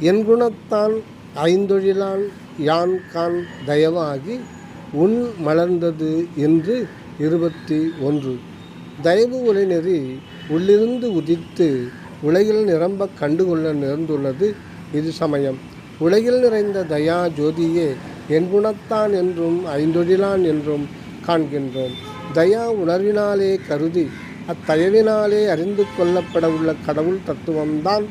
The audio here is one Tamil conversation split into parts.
என் குணத்தான் ஐந்தொழிலான் யான்கான் தயவாகி உன் மலர்ந்தது என்று 21. தயவு உரைநெறி உள்ளிருந்து உதித்து உலகில் நிரம்ப கண்டுகொள்ள நேர்ந்துள்ளது இது சமயம். உலகில் நிறைந்த தயா ஜோதியே என் குணத்தான் என்றும் ஐந்தொழிலான் என்றும் காண்கின்றோம். தயா உணர்வினாலே கருதி அத்தயவினாலே அறிந்து கொள்ளப்பட உள்ள கடவுள் தத்துவம்தான்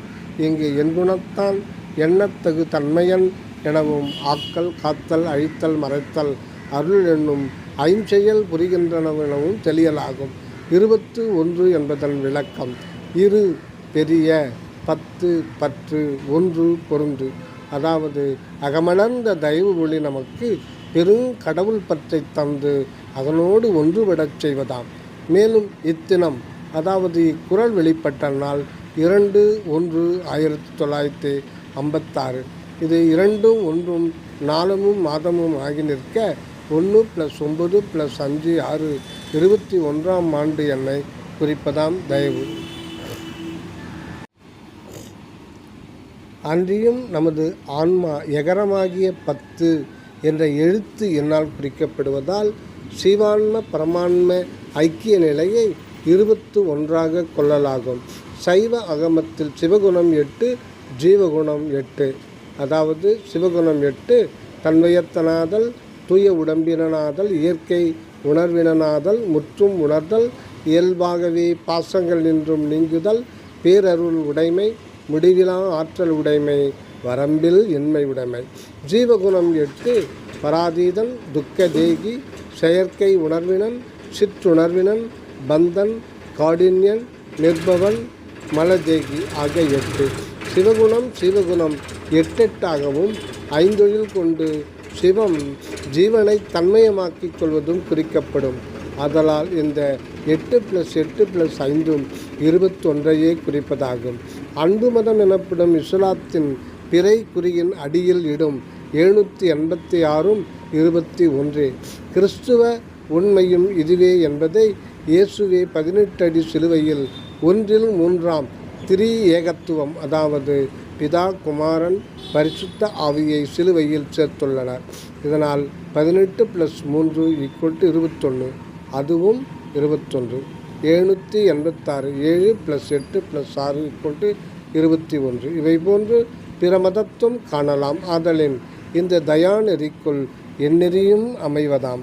இங்கு என் குணத்தான் எண்ணத்தகு தன்மையன் எனவும் ஆக்கல் காத்தல் அழித்தல் மறைத்தல் அருள் என்னும் ஐஞ்செயல் புரிகின்றனவெனவும் தெளியலாகும். 21 என்பதன் விளக்கம். 2 பெரிய 10 பற்று 1 பொருந்து. அதாவது அகமலர்ந்த தயவு ஒளி நமக்கு பெருங்கடவுள் பற்றை தந்து அதனோடு ஒன்றுபடச் செய்வதாம். மேலும் இத்தினம் அதாவது இக்குறள் வெளிப்பட்ட நாள் 2/1/1956. இது 2ம் 1ம் 4ம் மாதமும் ஆகி நிற்க 1 + 9 + 5 6 21ஆம் ஆண்டு எண்ணை குறிப்பதாம் தயவு. அன்றியும் நமது ஆன்மா எகரமாகிய 10 என்ற எழுத்து என்னால் குறிக்கப்படுவதால் சிவான்ம பரமான்ம ஐக்கிய நிலையை 21ஆக கொள்ளலாகும். சைவ அகமத்தில் சிவகுணம் 8 ஜீவகுணம் 8. அதாவது சிவகுணம் 8 தன்வயத்தனாதல் தூய உடம்பினாதல் இயற்கை உணர்வினாதல் முற்றும் உணர்தல் இயல்பாகவே பாசங்கள் நின்றும் நீங்குதல் பேரருள் உடைமை முடிவிலா ஆற்றல் உடைமை வரம்பில் இன்மை உடைமை. ஜீவகுணம் 8 பராதீதன் துக்க தேகி செயற்கை உணர்வினன் சிற்றுணர்வினன் பந்தன் காடின்யன் நிர்பவன் மலதேகி ஆகிய 8. சிவகுணம் 8 ஐந்தொழில் கொண்டு சிவம் ஜீவனை தன்மயமாக்கிக் கொள்வதும் குறிக்கப்படும். ஆதலால் இந்த 8 + 8 + 5ம் 21ஐயே குறிப்பதாகும். அன்பு மதம் எனப்படும் இஸ்லாத்தின் பிறை குறியின் அடியில் இடும் 786ம் 21. கிறிஸ்துவ உண்மையும் இதுவே என்பதை இயேசுவே 18 அடி சிலுவையில் 1/3 திரி ஏகத்துவம் அதாவது பிதா குமாரன் பரிசுத்த ஆவியை சிலுவையில் சேர்த்துள்ளனர். இதனால் 18 + 3 = 21. அதுவும் 21. 786 7 + 8 + 6 = 21. இவை போன்று பிற மதத்தும் காணலாம். ஆதலின் இந்த தயா நெறிக்குள் எந்நெறியும் அமைவதாம்.